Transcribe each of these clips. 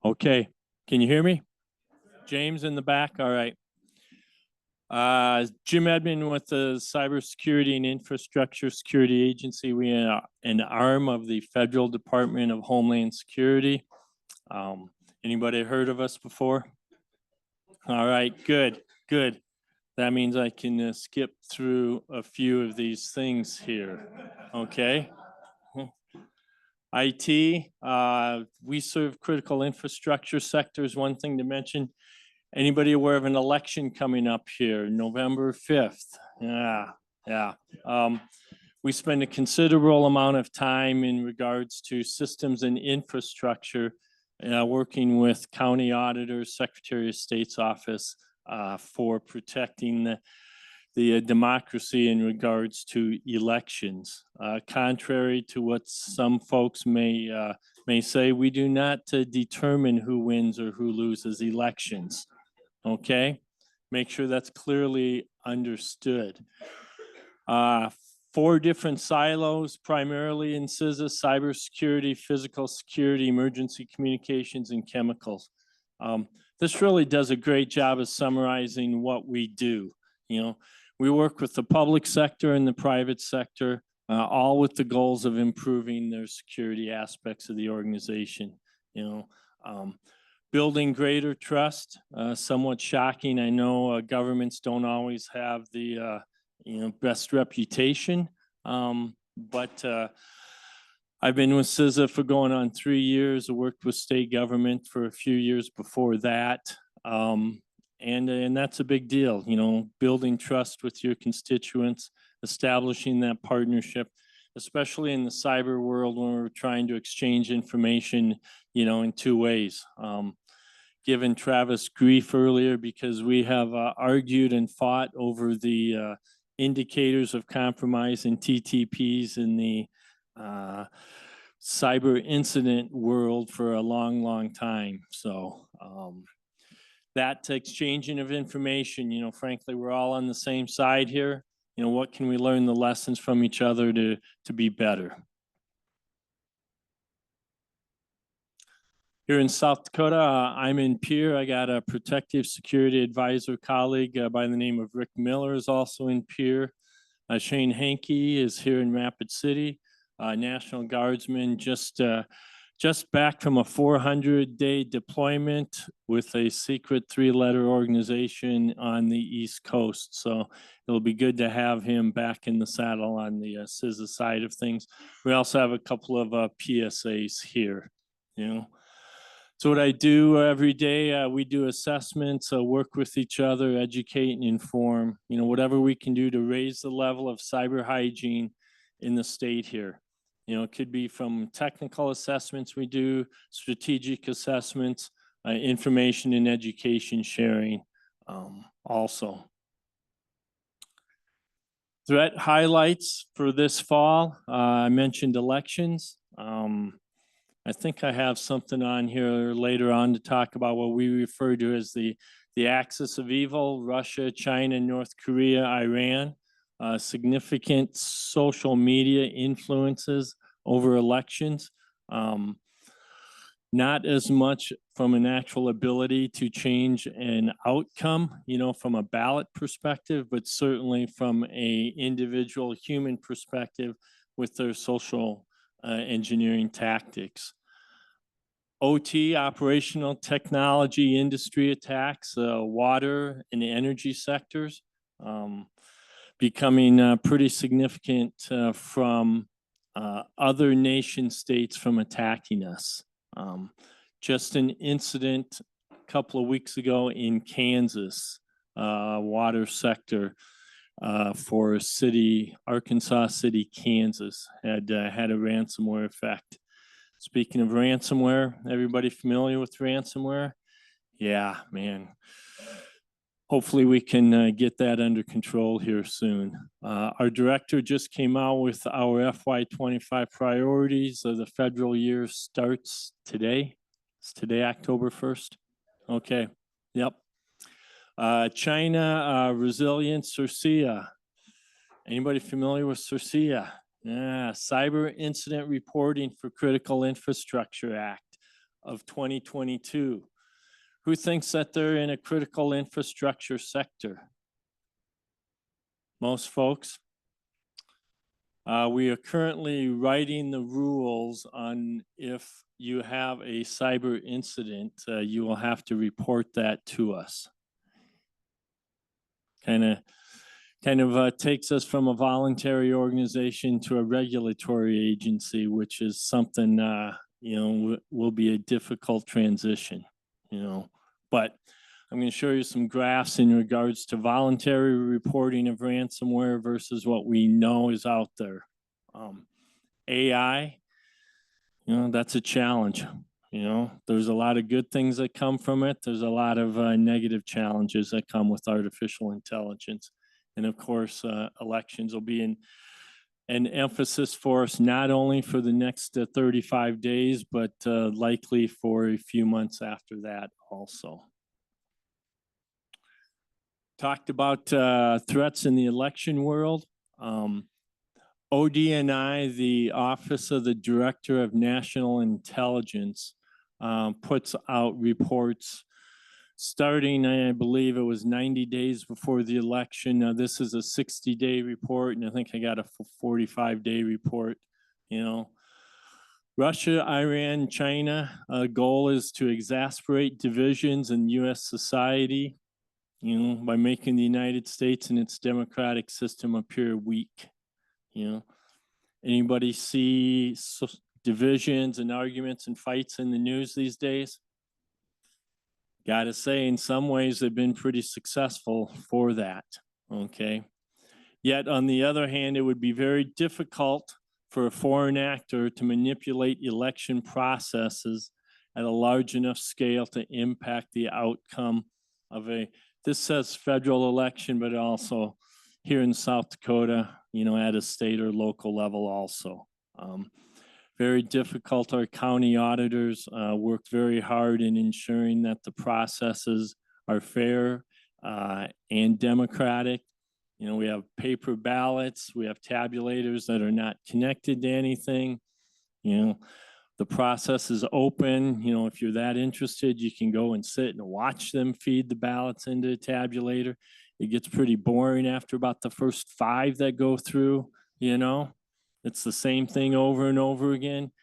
Okay, can you hear me? James in the back, all right. Jim Edman with the Cybersecurity and Infrastructure Security Agency. We are an arm of the Federal Department of Homeland Security. Anybody heard of us before? All right, good, good. That means I can skip through a few of these things here, okay? IT, we serve critical infrastructure sectors. One thing to mention, anybody aware of an election coming up here, November 5th? Yeah. We spend a considerable amount of time in regards to systems and infrastructure, working with county auditors, Secretary of State's office for protecting the democracy in regards to elections. Contrary to what some folks may say, we do not determine who wins or who loses elections. Okay, make sure that's clearly understood. 4 different silos, primarily in CISA: cybersecurity, physical security, emergency communications, and chemicals. This really does a great job of summarizing what we do. You know, we work with the public sector and the private sector, all with the goals of improving their security aspects of the organization. Building greater trust, somewhat shocking. I know governments don't always have the best reputation, but I've been with CISA for going on 3 years. I worked with state government for a few years before that. And that's a big deal, building trust with your constituents, establishing that partnership, especially in the cyber world when we're trying to exchange information, in 2 ways. Given Travis grief earlier because we have argued and fought over the indicators of compromise and TTPs in the cyber incident world for a long, long time. So that exchanging of information, frankly, we're all on the same side here. What can we learn the lessons from each other to be better? Here in South Dakota, I'm in Pierre. I got a protective security advisor colleague by the name of Rick Miller is also in Pierre. Shane Hankey is here in Rapid City. National Guardsman just back from a 400-day deployment with a secret 3-letter organization on the East Coast. So it'll be good to have him back in the saddle on the CISA side of things. We also have a couple of PSAs here, So what I do every day, we do assessments, work with each other, educate and inform, whatever we can do to raise the level of cyber hygiene in the state here. It could be from technical assessments we do, strategic assessments, information and education sharing also. Threat highlights for this fall, I mentioned elections. I think I have something on here later on to talk about what we refer to as the axis of evil: Russia, China, North Korea, Iran. Significant social media influences over elections. Not as much from an actual ability to change an outcome, from a ballot perspective, but certainly from a individual human perspective with their social engineering tactics. OT, operational technology industry attacks, water and the energy sectors, becoming pretty significant from other nation states from attacking us. Just an incident a couple of weeks ago in Kansas, water sector for Arkansas City, Kansas, had a ransomware effect. Speaking of ransomware, everybody familiar with ransomware? Yeah, man. Hopefully we can get that under control here soon. Our director just came out with our FY25 priorities. The federal year starts today. It's today, October 1st. Okay, yep. China, resilience, CIRCIA. Anybody familiar with CIRCIA? Yeah, Cyber Incident Reporting for Critical Infrastructure Act. of 2022. Who thinks that they're in a critical infrastructure sector? Most folks. We are currently writing the rules on if you have a cyber incident, you will have to report that to us. Kind of takes us from a voluntary organization to a regulatory agency, which is something will be a difficult transition. But I'm going to show you some graphs in regards to voluntary reporting of ransomware versus what we know is out there. AI, that's a challenge. There's a lot of good things that come from it. There's a lot of negative challenges that come with artificial intelligence. And of course, elections will be an emphasis for us, not only for the next 35 days, but likely for a few months after that also. Talked about threats in the election world. ODNI, the Office of the Director of National Intelligence, puts out reports starting, I believe it was 90 days before the election. Now, this is a 60-day report, and I think I got a 45-day report. Russia, Iran, China, goal is to exasperate divisions in U.S. society, by making the United States and its democratic system appear weak. Anybody see divisions and arguments and fights in the news these days? Gotta say, in some ways, they've been pretty successful for that, okay? Yet, on the other hand, it would be very difficult for a foreign actor to manipulate election processes at a large enough scale to impact the outcome of this says federal election, but also here in South Dakota, at a state or local level also. Very difficult. Our county auditors worked very hard in ensuring that the processes are fair and democratic. We have paper ballots, we have tabulators that are not connected to anything. The process is open. If you're that interested, you can go and sit and watch them feed the ballots into a tabulator. It gets pretty boring after about the first 5 that go through, It's the same thing over and over again.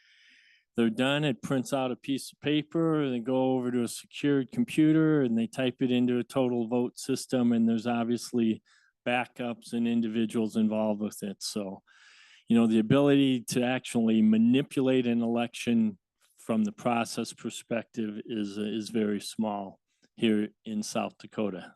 They're done, it prints out a piece of paper, they go over to a secured computer and they type it into a total vote system, and there's obviously backups and individuals involved with it. So, the ability to actually manipulate an election from the process perspective is very small here in South Dakota.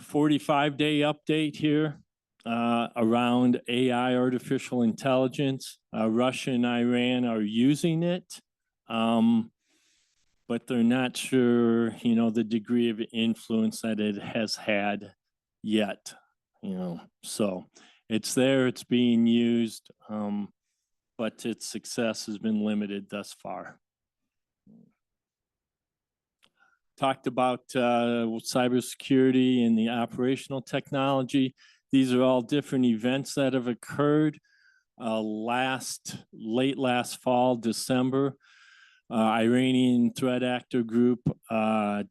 45-day update here around AI, artificial intelligence. Russia and Iran are using it, but they're not sure, the degree of influence that it has had yet. So it's there, it's being used, but its success has been limited thus far. Talked about cybersecurity and the operational technology. These are all different events that have occurred. Late last fall, December, Iranian threat actor group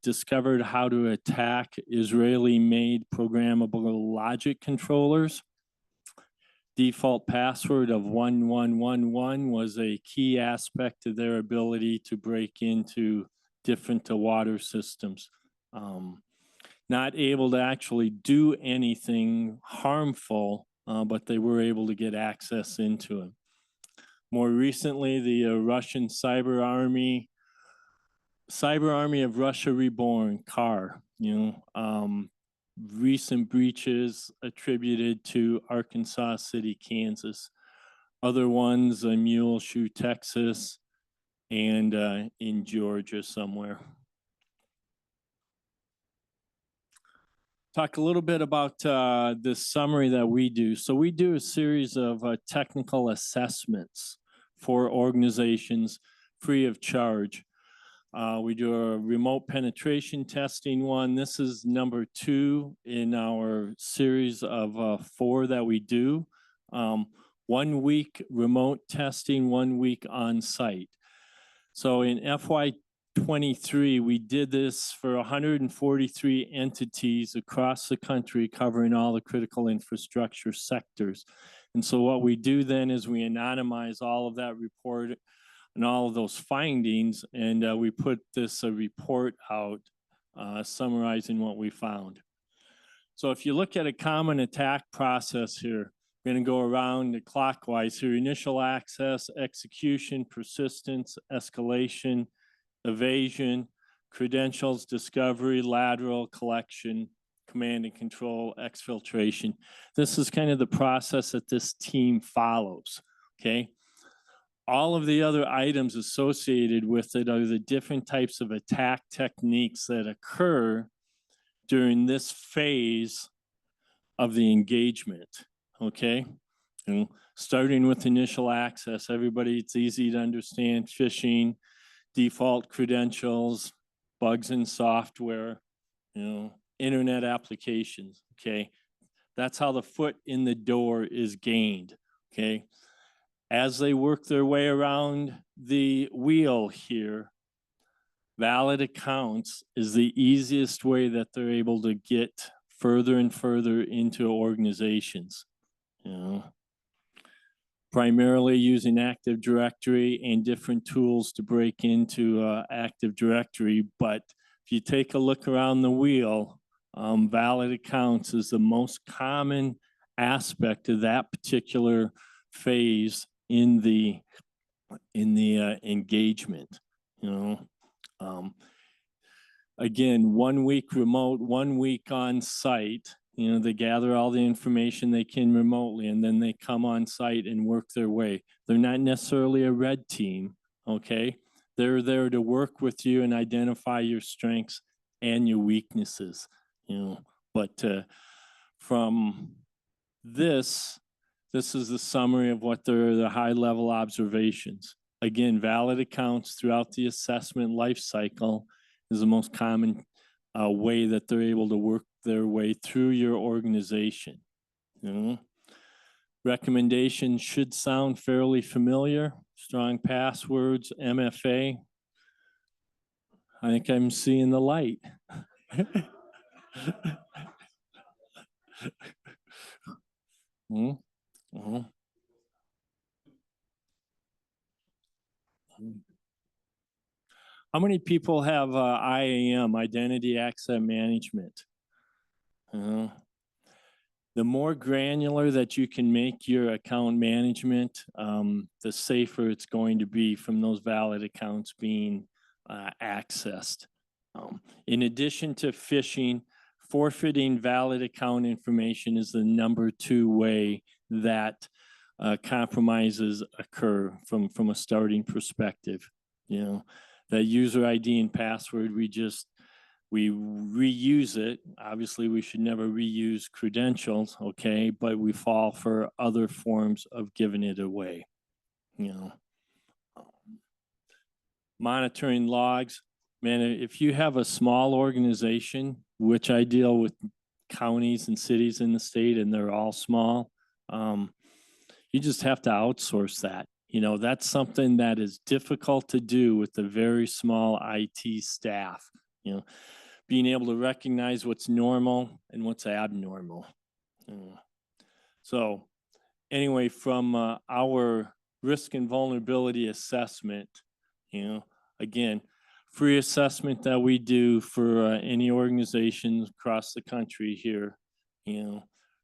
discovered how to attack Israeli-made programmable logic controllers. Default password of 1111 was a key aspect of their ability to break into different water systems. Not able to actually do anything harmful, but they were able to get access into it. More recently, the Russian Cyber Army of Russia Reborn, CAR, recent breaches attributed to Arkansas City, Kansas. Other ones, Muleshoe, Texas, and in Georgia somewhere. Talk a little bit about this summary that we do. So we do a series of technical assessments for organizations free of charge. We do a remote penetration testing one. This is number 2 in our series of 4 that we do. 1 week remote testing, 1 week on site. So in FY23, we did this for 143 entities across the country, covering all the critical infrastructure sectors. And so what we do then is we anonymize all of that report and all of those findings, and we put this report out summarizing what we found. So if you look at a common attack process here, we're going to go around the clockwise here: initial access, execution, persistence, escalation, evasion, credentials, discovery, lateral, collection, command and control, exfiltration. This is kind of the process that this team follows, okay? All of the other items associated with it are the different types of attack techniques that occur during this phase of the engagement, okay? And starting with initial access, everybody, it's easy to understand: phishing, default credentials, bugs in software, internet applications, okay? That's how the foot in the door is gained, okay? As they work their way around the wheel here, valid accounts is the easiest way that they're able to get further and further into organizations, primarily using Active Directory and different tools to break into Active Directory. But if you take a look around the wheel, valid accounts is the most common aspect of that particular phase in the engagement. Again, 1 week remote, 1 week on site. They gather all the information they can remotely, and then they come on site and work their way. They're not necessarily a red team, okay? They're there to work with you and identify your strengths and your weaknesses, But from this is the summary of what the high-level observations. Again, valid accounts throughout the assessment life cycle is the most common way that they're able to work their way through your organization. Recommendations should sound fairly familiar. Strong passwords, MFA. I think I'm seeing the light. How many people have IAM, Identity Access Management? The more granular that you can make your account management, the safer it's going to be from those valid accounts being accessed. In addition to phishing, forfeiting valid account information is the #2 way that compromises occur from a starting perspective. That user ID and password, we reuse it. Obviously, we should never reuse credentials, okay? But we fall for other forms of giving it away, Monitoring logs. Man, if you have a small organization, which I deal with counties and cities in the state, and they're all small, you just have to outsource that. That's something that is difficult to do with a very small IT staff, being able to recognize what's normal and what's abnormal. So anyway, from our risk and vulnerability assessment, again, free assessment that we do for any organizations across the country here,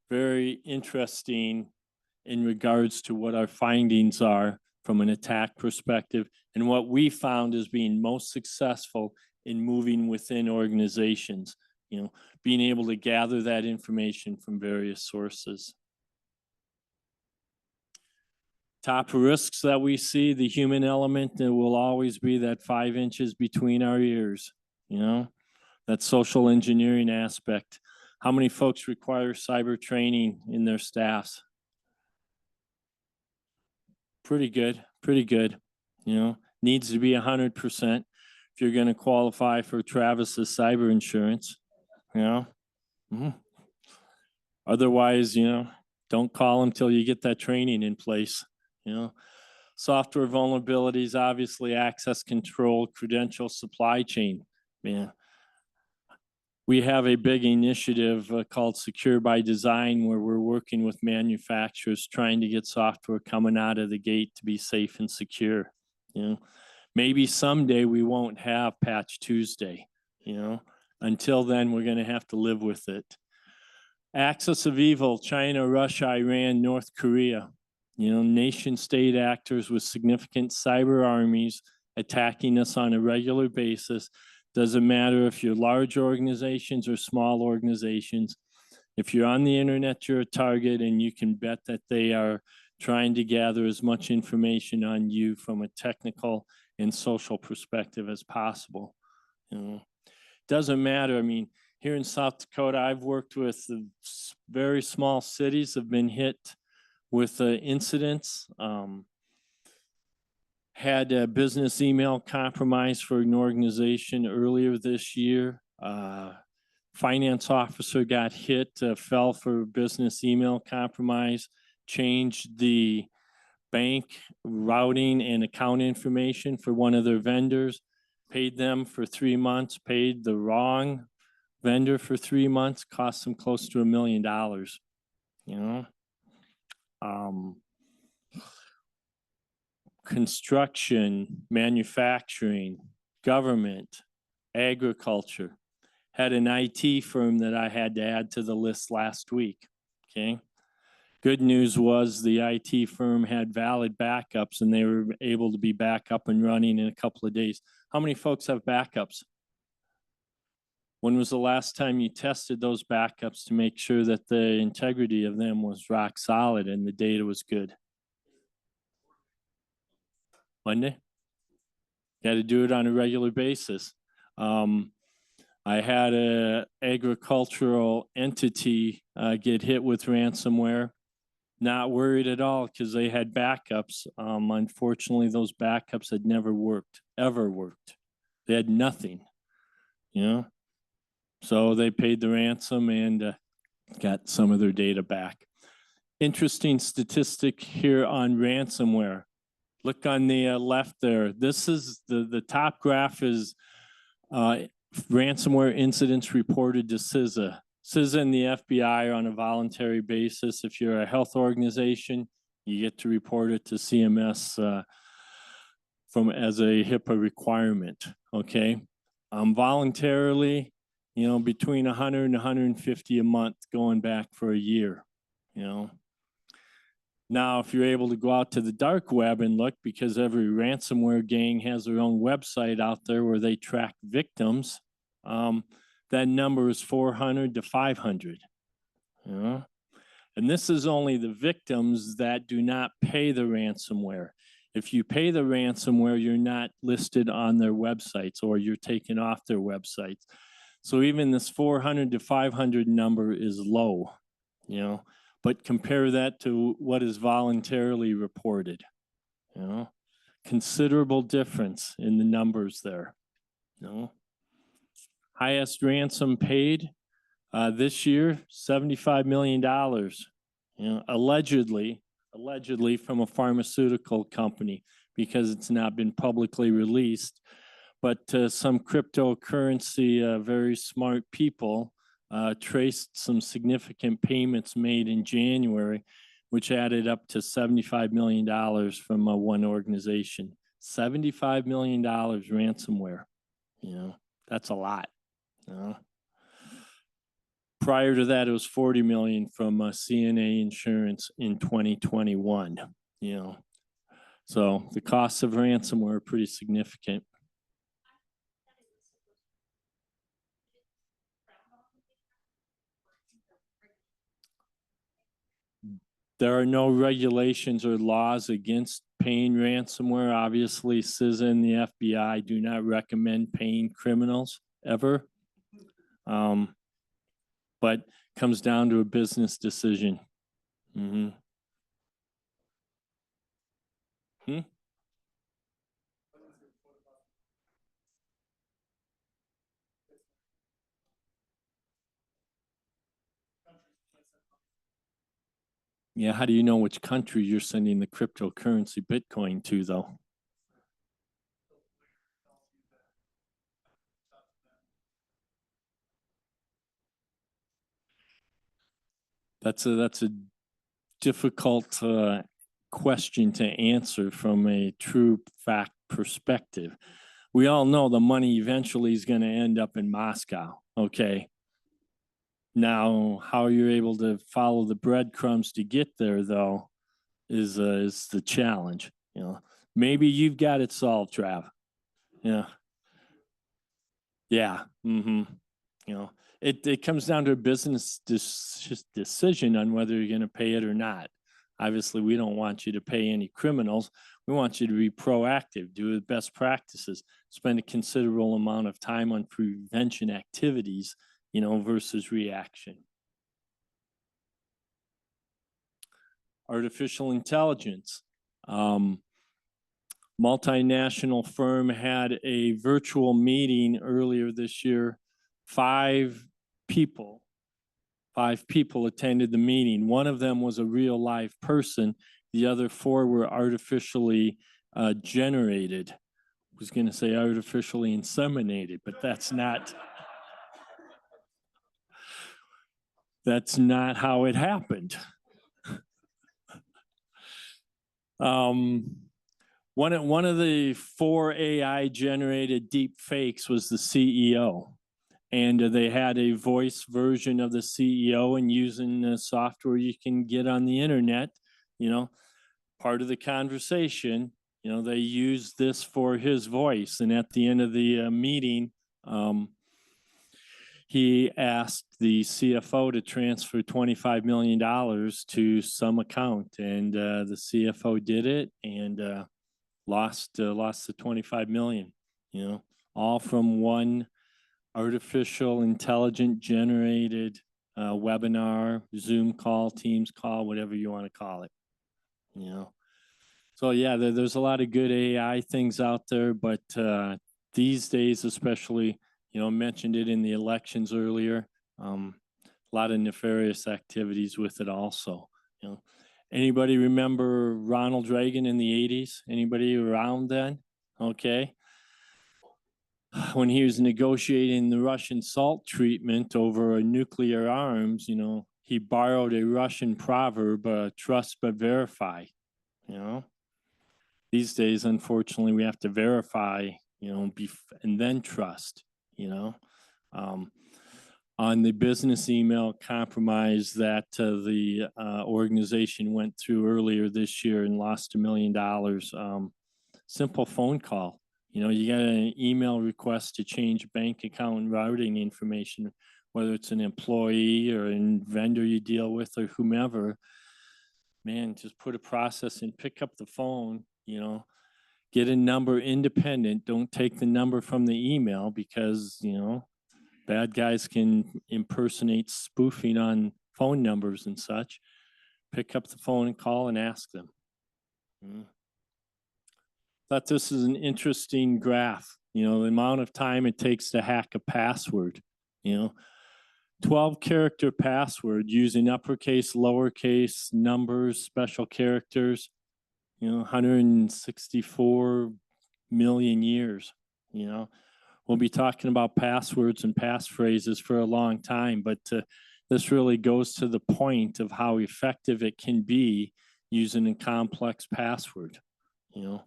very interesting in regards to what our findings are from an attack perspective, and what we found as being most successful in moving within organizations, being able to gather that information from various sources. Top risks that we see: the human element, there will always be that 5 inches between our ears, that social engineering aspect. How many folks require cyber training in their staffs? Pretty good. Needs to be 100% if you're going to qualify for Travis's cyber insurance, Otherwise, don't call them till you get that training in place, Software vulnerabilities, obviously access control, credential supply chain. Man, we have a big initiative called Secure by Design, where we're working with manufacturers trying to get software coming out of the gate to be safe and secure. You know, maybe someday we won't have Patch Tuesday. You know, until then, we're going to have to live with it. Axis of evil: China, Russia, Iran, North Korea. You know, nation state actors with significant cyber armies attacking us on a regular basis. Doesn't matter if you're large organizations or small organizations. If you're on the internet, you're a target, and you can bet that they are trying to gather as much information on you from a technical and social perspective as possible. You know, doesn't matter. I mean, here in South Dakota, I've worked with very small cities have been hit with incidents. Had a business email compromise for an organization earlier this year. Finance officer got hit, fell for business email compromise, changed the bank routing and account information for one of their vendors, paid them for 3 months, paid the wrong vendor for 3 months, cost them close to $1 million, you know? Construction, manufacturing, government, agriculture. Had an IT firm that I had to add to the list last week, okay? Good news was the IT firm had valid backups and they were able to be back up and running in a couple of days. How many folks have backups? When was the last time you tested those backups to make sure that the integrity of them was rock solid and the data was good? Monday? Got to do it on a regular basis. I had an agricultural entity get hit with ransomware. Not worried at all because they had backups. Unfortunately, those backups had never worked, ever worked. They had nothing, you know? So they paid the ransom and got some of their data back. Interesting statistic here on ransomware. Look on the left there. This is the top graph is ransomware incidents reported to CISA. CISA and the FBI are on a voluntary basis. If you're a health organization, you get to report it to CMS as a HIPAA requirement, okay? Voluntarily, you know, between 100 and 150 a month going back for a year, you know? Now, if you're able to go out to the dark web and look, because every ransomware gang has their own website out there where they track victims, that number is 400 to 500. You know? And this is only the victims that do not pay the ransomware. If you pay the ransomware, you're not listed on their websites or you're taken off their websites. So even this 400 to 500 number is low, you know? But compare that to what is voluntarily reported, you know, considerable difference in the numbers there, you know. Highest ransom paid this year, $75 million, you know, allegedly from a pharmaceutical company because it's not been publicly released. But some cryptocurrency, very smart people traced some significant payments made in January, which added up to $75 million from one organization. $75 million ransomware, you know, that's a lot. You know? Prior to that, it was 40 million from CNA Insurance in 2021, you know. So the costs of ransomware are pretty significant. There are no regulations or laws against paying ransomware. Obviously, CISA and the FBI do not recommend paying criminals ever. But comes down to a business decision. Mm-hmm. Yeah, how do you know which country you're sending the cryptocurrency Bitcoin to, though? That's a difficult question to answer from a true fact perspective. We all know the money eventually is going to end up in Moscow. Okay. Now, how you're able to follow the breadcrumbs to get there, though, is the challenge. You know, maybe you've got it solved, Trav. Yeah, yeah. Mm-hmm. You know, it comes down to a business decision on whether you're going to pay it or not. Obviously, we don't want you to pay any criminals. We want you to be proactive, do the best practices, spend a considerable amount of time on prevention activities, you know, versus reaction. Artificial intelligence. Multinational firm had a virtual meeting earlier this year. Five people attended the meeting. One of them was a real live person. The other four were artificially generated. I was going to say artificially inseminated, but that's not how it happened. One of the four AI generated deep fakes was the CEO. And they had a voice version of the CEO, and using the software you can get on the internet, you know, part of the conversation, you know, they used this for his voice. And at the end of the meeting, he asked the CFO to transfer $25 million to some account, and the CFO did it and lost the 25 million, you know, all from one artificial intelligent generated webinar, Zoom call, Teams call, whatever you want to call it, you know. So yeah, there's a lot of good AI things out there, but these days, especially, you know, mentioned it in the elections earlier, a lot of nefarious activities with it also, you know. Anybody remember Ronald Reagan in the 80s? Anybody around then? Okay. When he was negotiating the Russian salt treatment over nuclear arms, you know, he borrowed a Russian proverb, trust but verify, you know. These days, unfortunately, we have to verify, you know, and then trust, you know. On the business email compromise that the organization went through earlier this year and lost $1 million, simple phone call. You know, you got an email request to change bank account routing information, whether it's an employee or a vendor you deal with or whomever. Man, just put a process in, pick up the phone, you know, get a number independent. Don't take the number from the email because, you know, bad guys can impersonate spoofing on phone numbers and such. Pick up the phone and call and ask them. Thought this is an interesting graph. You know, the amount of time it takes to hack a password, you know, 12-character password using uppercase, lowercase, numbers, special characters, you know, 164 million years, you know. We'll be talking about passwords and passphrases for a long time, but this really goes to the point of how effective it can be using a complex password, you know.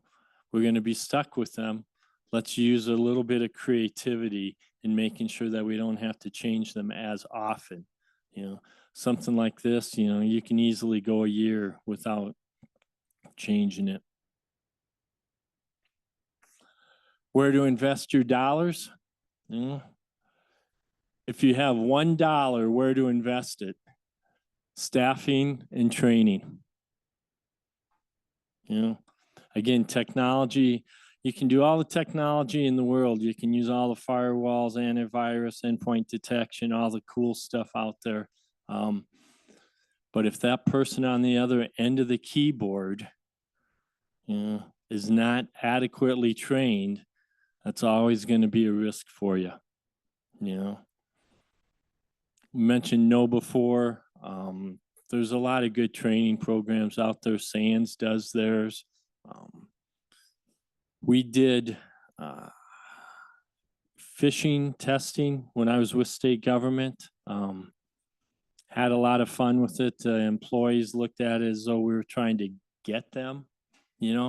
We're going to be stuck with them. Let's use a little bit of creativity in making sure that we don't have to change them as often. You know, something like this, you know, you can easily go a year without changing it. Where to invest your dollars? You know, if you have $1, where to invest it? Staffing and training. You know, again, technology, you can do all the technology in the world. You can use all the firewalls, antivirus, endpoint detection, all the cool stuff out there. But if that person on the other end of the keyboard, you know, is not adequately trained, that's always going to be a risk for you. You know, we mentioned no before. there's a lot of good training programs out there. SANS does theirs. We did phishing testing when I was with state government. Had a lot of fun with it. Employees looked at it as though we were trying to get them,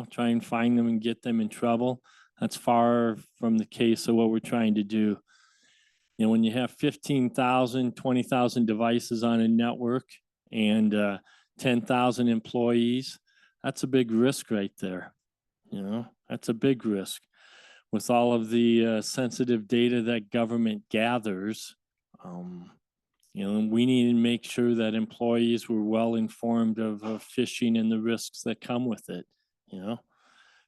try and find them and get them in trouble. That's far from the case of what we're trying to do. When you have 15,000, 20,000 devices on a network and 10,000 employees, that's a big risk right there. That's a big risk. With all of the sensitive data that government gathers, we need to make sure that employees were well informed of phishing and the risks that come with it.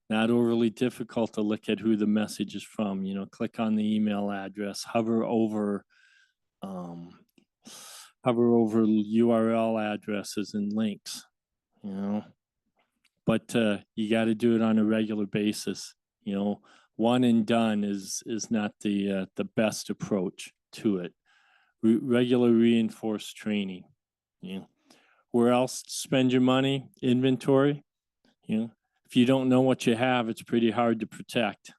Not overly difficult to look at who the message is from. Click on the email address, hover over URL addresses and links. But you got to do it on a regular basis. One and done is not the best approach to it. Regular reinforced training. Where else spend your money? Inventory. If you don't know what you have, it's pretty hard to protect.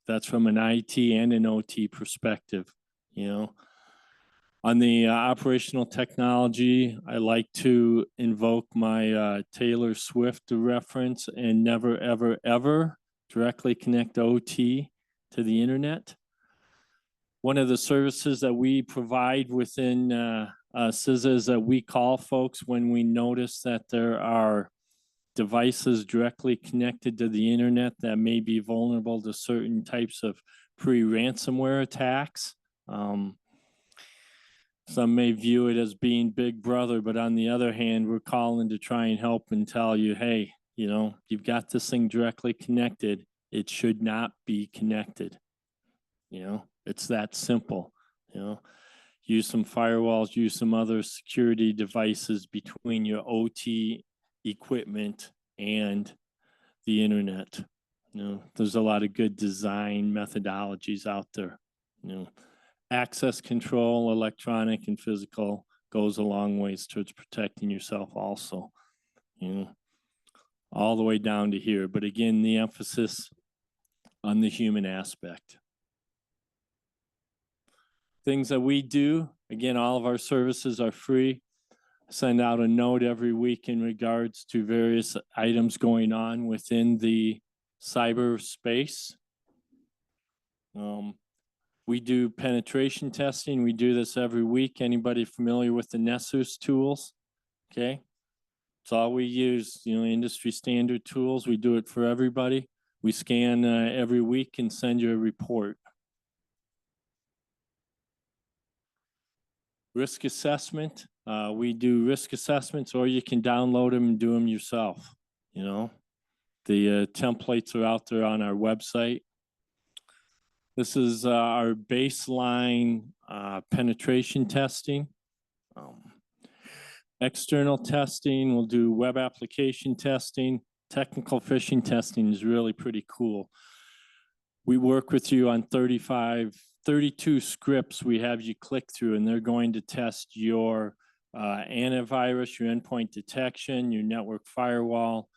That's from an IT and an OT perspective. On the operational technology, I like to invoke my Taylor Swift reference and never, ever, ever directly connect OT to the internet. One of the services that we provide within CISA is that we call folks when we notice that there are devices directly connected to the internet that may be vulnerable to certain types of pre-ransomware attacks. Some may view it as being Big Brother, but on the other hand, we're calling to try and help and tell you, hey, you've got this thing directly connected. It should not be connected. It's that simple. Use some firewalls, use some other security devices between your OT equipment and the internet. There's a lot of good design methodologies out there. Access control, electronic and physical, goes a long ways towards protecting yourself also. All the way down to here. But again, the emphasis on the human aspect. Things that we do, again, all of our services are free. Send out a note every week in regards to various items going on within the cyberspace. We do penetration testing. We do this every week. Anybody familiar with the Nessus tools? Okay. It's all we use, industry standard tools. We do it for everybody. We scan every week and send you a report. Risk assessment. We do risk assessments, or you can download them and do them yourself. The templates are out there on our website. This is our baseline penetration testing. External testing, we'll do web application testing. Technical phishing testing is really pretty cool. We work with you on 32 scripts we have you click through, and they're going to test your antivirus, your endpoint detection, your network firewall,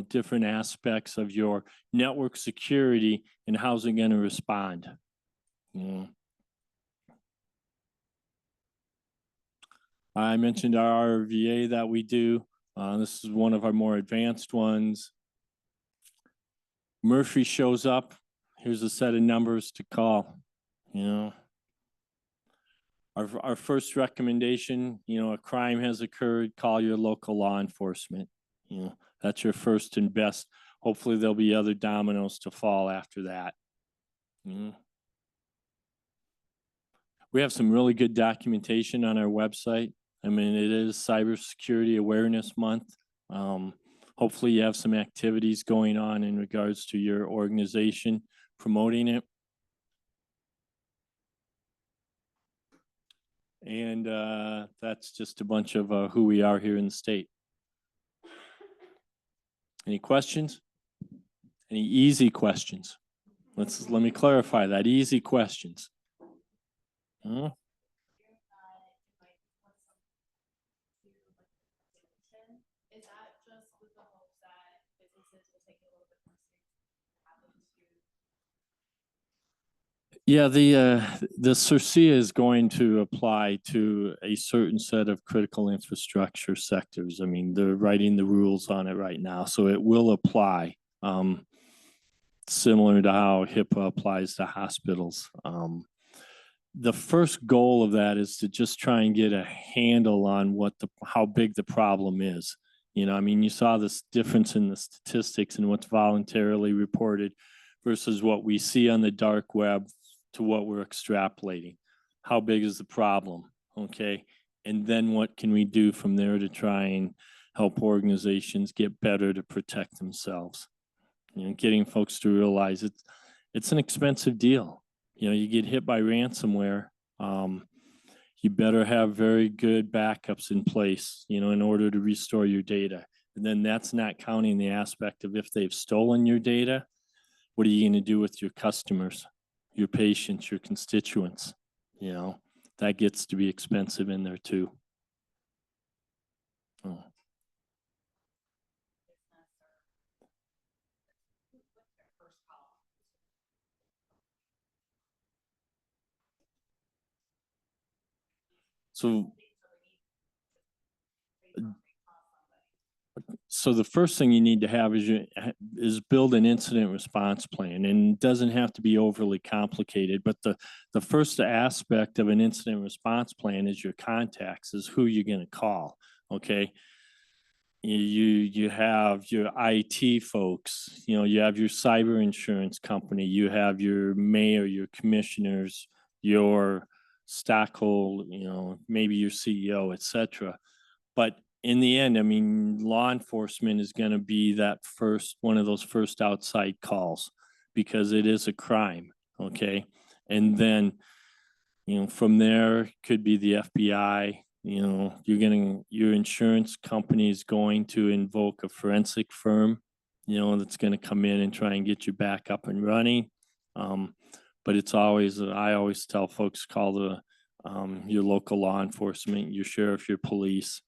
different aspects of your network security and how's it going to respond. I mentioned our RVA that we do. This is one of our more advanced ones. Murphy shows up. Here's a set of numbers to call. Our first recommendation, a crime has occurred, call your local law enforcement. That's your first and best. Hopefully there'll be other dominoes to fall after that. We have some really good documentation on our website. I mean, it is Cybersecurity Awareness Month. Hopefully you have some activities going on in regards to your organization promoting it. And that's just a bunch of who we are here in the state. Any questions? Any easy questions? Let me clarify that. Easy questions. Yeah, the CIRCIA is going to apply to a certain set of critical infrastructure sectors. I mean, they're writing the rules on it right now, so it will apply. Similar to how HIPAA applies to hospitals. The first goal of that is to just try and get a handle on how big the problem is. You know, I mean, you saw this difference in the statistics and what's voluntarily reported versus what we see on the dark web to what we're extrapolating. How big is the problem? Okay. And then what can we do from there to try and help organizations get better to protect themselves? You know, getting folks to realize it's an expensive deal. You know, you get hit by ransomware, you better have very good backups in place, you know, in order to restore your data. And then that's not counting the aspect of if they've stolen your data, what are you going to do with your customers, your patients, your constituents? You know, that gets to be expensive in there too. Oh. So So the first thing you need to have is build an incident response plan, and it doesn't have to be overly complicated. But the first aspect of an incident response plan is your contacts, is who you're going to call. Okay, you have your IT folks, you know, you have your cyber insurance company, you have your mayor, your commissioners, your stockholder, you know, maybe your CEO, etc. But in the end, I mean, law enforcement is going to be that one of those first outside calls because it is a crime. Okay. And then, you know, from there could be the FBI. You know, your insurance company is going to invoke a forensic firm, you know, that's going to come in and try and get you back up and running. But I always tell folks, call your local law enforcement, your sheriff, your police,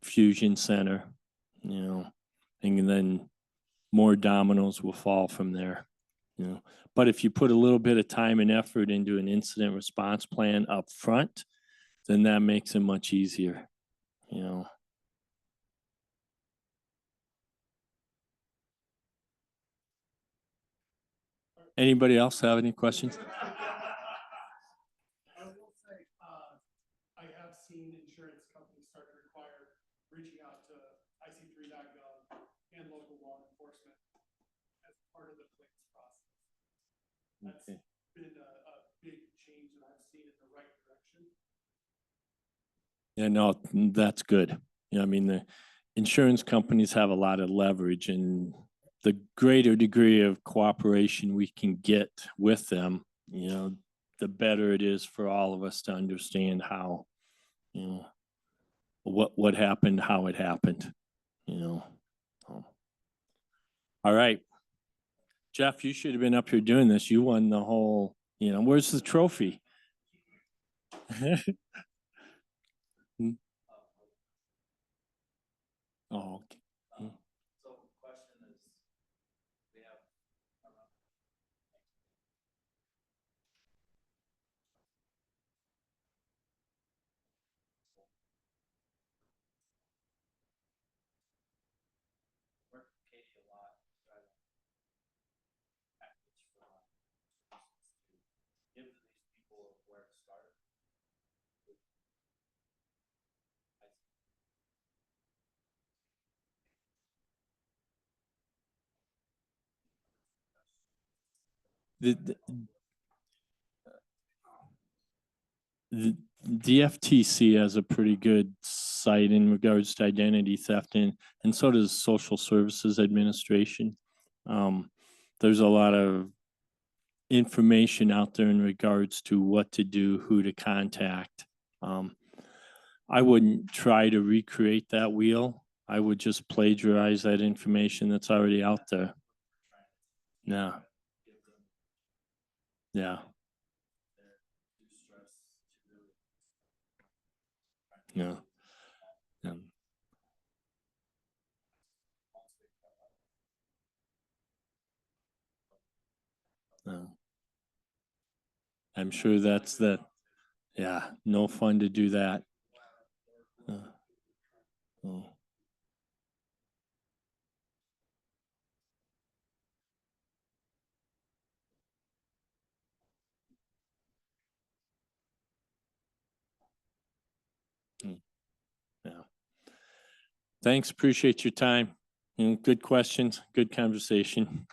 fusion center, you know, and then more dominoes will fall from there, you know. But if you put a little bit of time and effort into an incident response plan up front, then that makes it much easier, you know. Anybody else have any questions? I will say, I have seen insurance companies start to require reaching out to IC3.gov and local law enforcement as part of the claims process. That's Okay. been a big change that I've seen in the right direction. Yeah, no, that's good. You know, I mean, the insurance companies have a lot of leverage, and the greater degree of cooperation we can get with them, you know, the better it is for all of us to understand how, you know, what happened, how it happened, you know. All right. Jeff, you should have been up here doing this. You won the whole, you know, where's the trophy? Oh, okay. So question is, we have worked with Katie a lot to try to package for to give to these people where to start. The FTC has a pretty good site in regards to identity theft, and so does Social Services Administration. There's a lot of information out there in regards to what to do, who to contact. I wouldn't try to recreate that wheel. I would just plagiarize that information that's already out there. Yeah. Yeah. Yeah. Yeah. Yeah. I'm sure that's yeah, no fun to do that. Oh. Mm, yeah. Thanks, appreciate your time. Good questions, good conversation.